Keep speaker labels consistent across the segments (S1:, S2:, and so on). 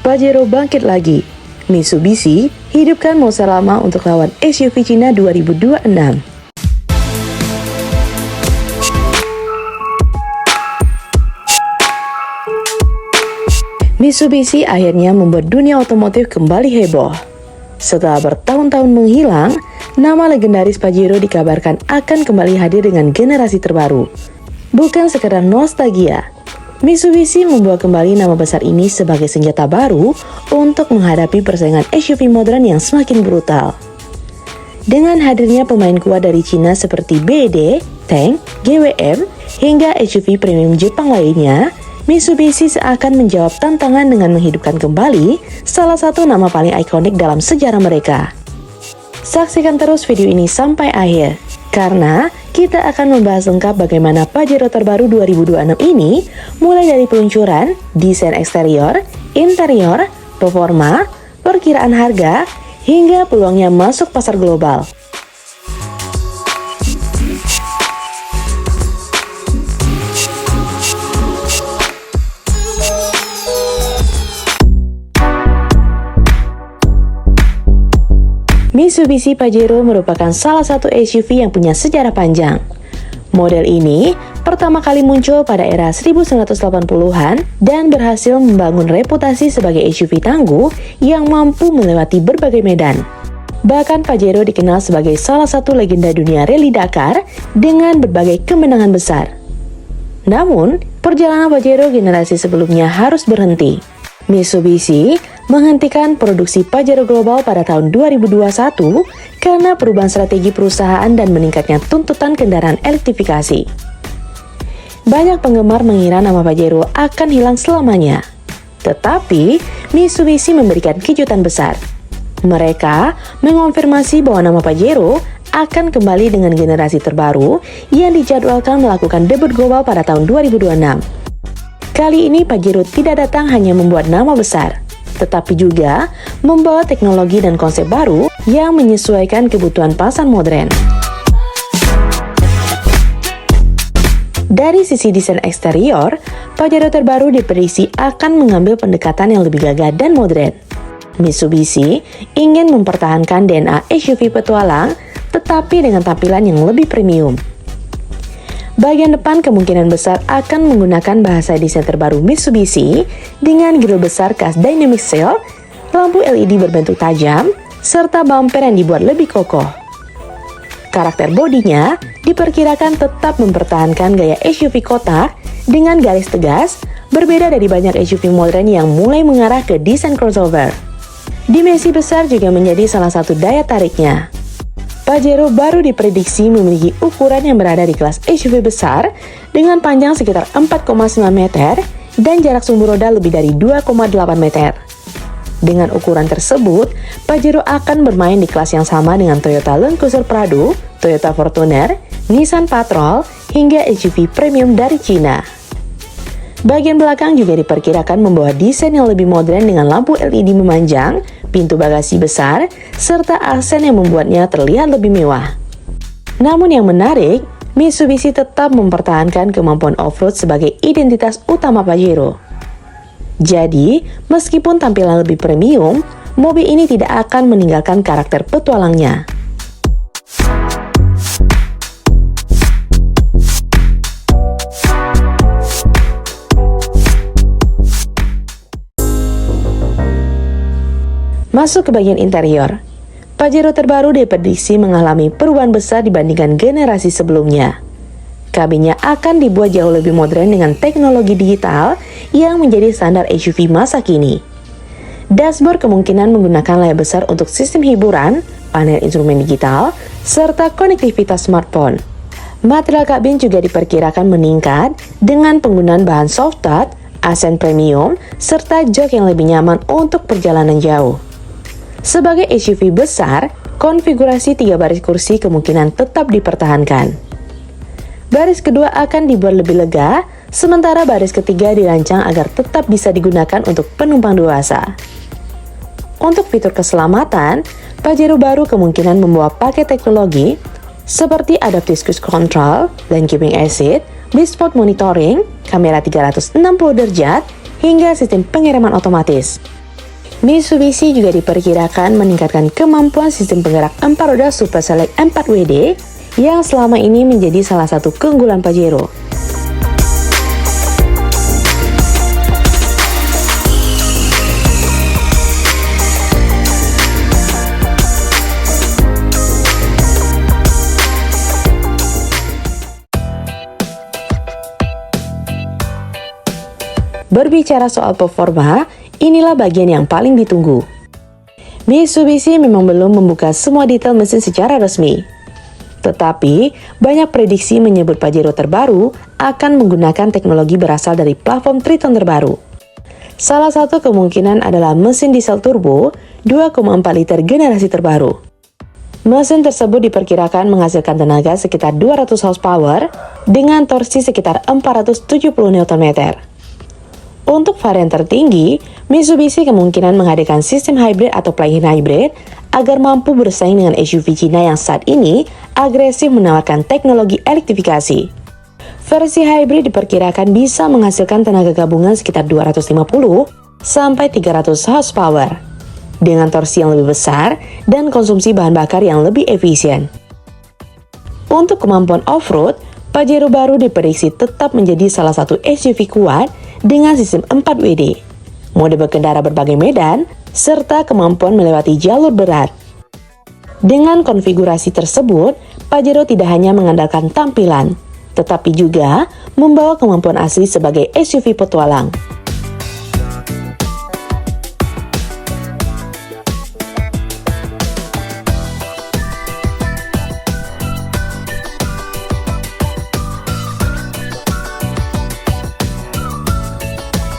S1: Pajero bangkit lagi. Mitsubishi hidupkan Monster lama untuk lawan SUV Cina 2026. Mitsubishi akhirnya membuat dunia otomotif kembali heboh. Setelah bertahun-tahun menghilang, nama legendaris Pajero dikabarkan akan kembali hadir dengan generasi terbaru. Bukan sekedar nostalgia, Mitsubishi membawa kembali nama besar ini sebagai senjata baru untuk menghadapi persaingan SUV modern yang semakin brutal. Dengan hadirnya pemain kuat dari Cina seperti BED, Tank, GWM, hingga SUV premium Jepang lainnya, Mitsubishi seakan menjawab tantangan dengan menghidupkan kembali salah satu nama paling ikonik dalam sejarah mereka. Saksikan terus video ini sampai akhir, karena kita akan membahas lengkap bagaimana Pajero terbaru 2026 ini, mulai dari peluncuran, desain eksterior, interior, performa, perkiraan harga, hingga peluangnya masuk pasar global. Mitsubishi Pajero merupakan salah satu SUV yang punya sejarah panjang. Model ini pertama kali muncul pada era 1980-an dan berhasil membangun reputasi sebagai SUV tangguh yang mampu melewati berbagai medan. Bahkan Pajero dikenal sebagai salah satu legenda dunia rally Dakar dengan berbagai kemenangan besar. Namun, perjalanan Pajero generasi sebelumnya harus berhenti. Mitsubishi menghentikan produksi Pajero global pada tahun 2021 karena perubahan strategi perusahaan dan meningkatnya tuntutan kendaraan elektrifikasi. Banyak penggemar mengira nama Pajero akan hilang selamanya. Tetapi, Mitsubishi memberikan kejutan besar. Mereka mengonfirmasi bahwa nama Pajero akan kembali dengan generasi terbaru yang dijadwalkan melakukan debut global pada tahun 2026. Kali ini Pajero tidak datang hanya membuat nama besar, tetapi juga membawa teknologi dan konsep baru yang menyesuaikan kebutuhan pasar modern. Dari sisi desain eksterior, Pajero terbaru diprediksi akan mengambil pendekatan yang lebih gagah dan modern. Mitsubishi ingin mempertahankan DNA SUV petualang, tetapi dengan tampilan yang lebih premium. Bagian depan kemungkinan besar akan menggunakan bahasa desain terbaru Mitsubishi dengan grill besar khas Dynamic Sill, lampu LED berbentuk tajam, serta bumper yang dibuat lebih kokoh. Karakter bodinya diperkirakan tetap mempertahankan gaya SUV kotak dengan garis tegas, berbeda dari banyak SUV modern yang mulai mengarah ke desain crossover. Dimensi besar juga menjadi salah satu daya tariknya. Pajero baru diprediksi memiliki ukuran yang berada di kelas SUV besar dengan panjang sekitar 4,9 meter dan jarak sumbu roda lebih dari 2,8 meter. Dengan ukuran tersebut, Pajero akan bermain di kelas yang sama dengan Toyota Land Cruiser Prado, Toyota Fortuner, Nissan Patrol, hingga SUV premium dari Cina. Bagian belakang juga diperkirakan membawa desain yang lebih modern dengan lampu LED memanjang, pintu bagasi besar, serta aksen yang membuatnya terlihat lebih mewah. Namun yang menarik, Mitsubishi tetap mempertahankan kemampuan off-road sebagai identitas utama Pajero. Jadi, meskipun tampilan lebih premium, mobil ini tidak akan meninggalkan karakter petualangnya. Masuk ke bagian interior, Pajero terbaru diprediksi mengalami perubahan besar dibandingkan generasi sebelumnya. Kabinnya akan dibuat jauh lebih modern dengan teknologi digital yang menjadi standar SUV masa kini. Dashboard kemungkinan menggunakan layar besar untuk sistem hiburan, panel instrumen digital, serta konektivitas smartphone. Material kabin juga diperkirakan meningkat dengan penggunaan bahan soft touch, aksen premium, serta jok yang lebih nyaman untuk perjalanan jauh. Sebagai SUV besar, konfigurasi 3 baris kursi kemungkinan tetap dipertahankan. Baris kedua akan dibuat lebih lega, sementara baris ketiga dirancang agar tetap bisa digunakan untuk penumpang dewasa. Untuk fitur keselamatan, Pajero baru kemungkinan membawa paket teknologi seperti Adaptive Cruise Control, Lane Keeping Assist, Blind Spot Monitoring, kamera 360 derajat, hingga sistem pengereman otomatis. Mitsubishi juga diperkirakan meningkatkan kemampuan sistem penggerak 4 roda Super Select 4WD yang selama ini menjadi salah satu keunggulan Pajero. Berbicara soal performa, inilah bagian yang paling ditunggu. Mitsubishi memang belum membuka semua detail mesin secara resmi. Tetapi, banyak prediksi menyebut Pajero terbaru akan menggunakan teknologi berasal dari platform Triton terbaru. Salah satu kemungkinan adalah mesin diesel turbo 2,4 liter generasi terbaru. Mesin tersebut diperkirakan menghasilkan tenaga sekitar 200 horsepower dengan torsi sekitar 470 Nm. Untuk varian tertinggi, Mitsubishi kemungkinan menghadirkan sistem hybrid atau plug-in hybrid agar mampu bersaing dengan SUV Cina yang saat ini agresif menawarkan teknologi elektrifikasi. Versi hybrid diperkirakan bisa menghasilkan tenaga gabungan sekitar 250 sampai 300 horsepower dengan torsi yang lebih besar dan konsumsi bahan bakar yang lebih efisien. Untuk kemampuan off-road, Pajero baru diprediksi tetap menjadi salah satu SUV kuat dengan sistem 4WD, mode berkendara berbagai medan, serta kemampuan melewati jalur berat. Dengan konfigurasi tersebut, Pajero tidak hanya mengandalkan tampilan, tetapi juga membawa kemampuan asli sebagai SUV petualang.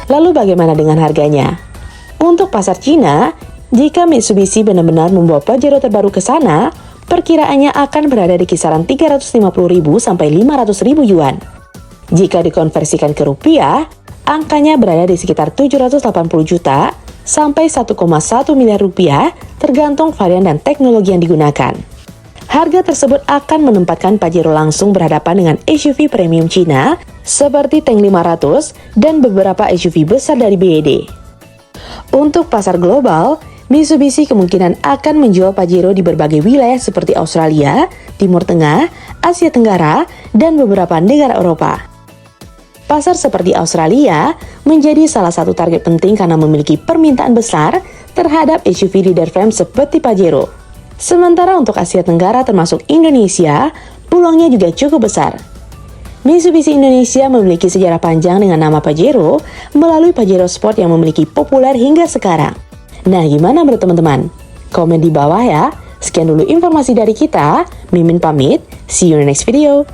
S1: Lalu bagaimana dengan harganya? Untuk pasar Cina, jika Mitsubishi benar-benar membawa Pajero terbaru ke sana, perkiraannya akan berada di kisaran 350.000 sampai 500.000 yuan. Jika dikonversikan ke rupiah, angkanya berada di sekitar 780 juta sampai 1,1 miliar rupiah tergantung varian dan teknologi yang digunakan. Harga tersebut akan menempatkan Pajero langsung berhadapan dengan SUV premium Cina seperti Tank 500 dan beberapa SUV besar dari BYD. Untuk pasar global, Mitsubishi kemungkinan akan menjual Pajero di berbagai wilayah seperti Australia, Timur Tengah, Asia Tenggara, dan beberapa negara Eropa. Pasar seperti Australia menjadi salah satu target penting karena memiliki permintaan besar terhadap SUV leader frame seperti Pajero. Sementara untuk Asia Tenggara termasuk Indonesia, peluangnya juga cukup besar. Mitsubishi Indonesia memiliki sejarah panjang dengan nama Pajero melalui Pajero Sport yang memiliki populer hingga sekarang. Nah, gimana menurut teman-teman? Komen di bawah ya. Sekian dulu informasi dari kita. Mimin pamit. See you in the next video.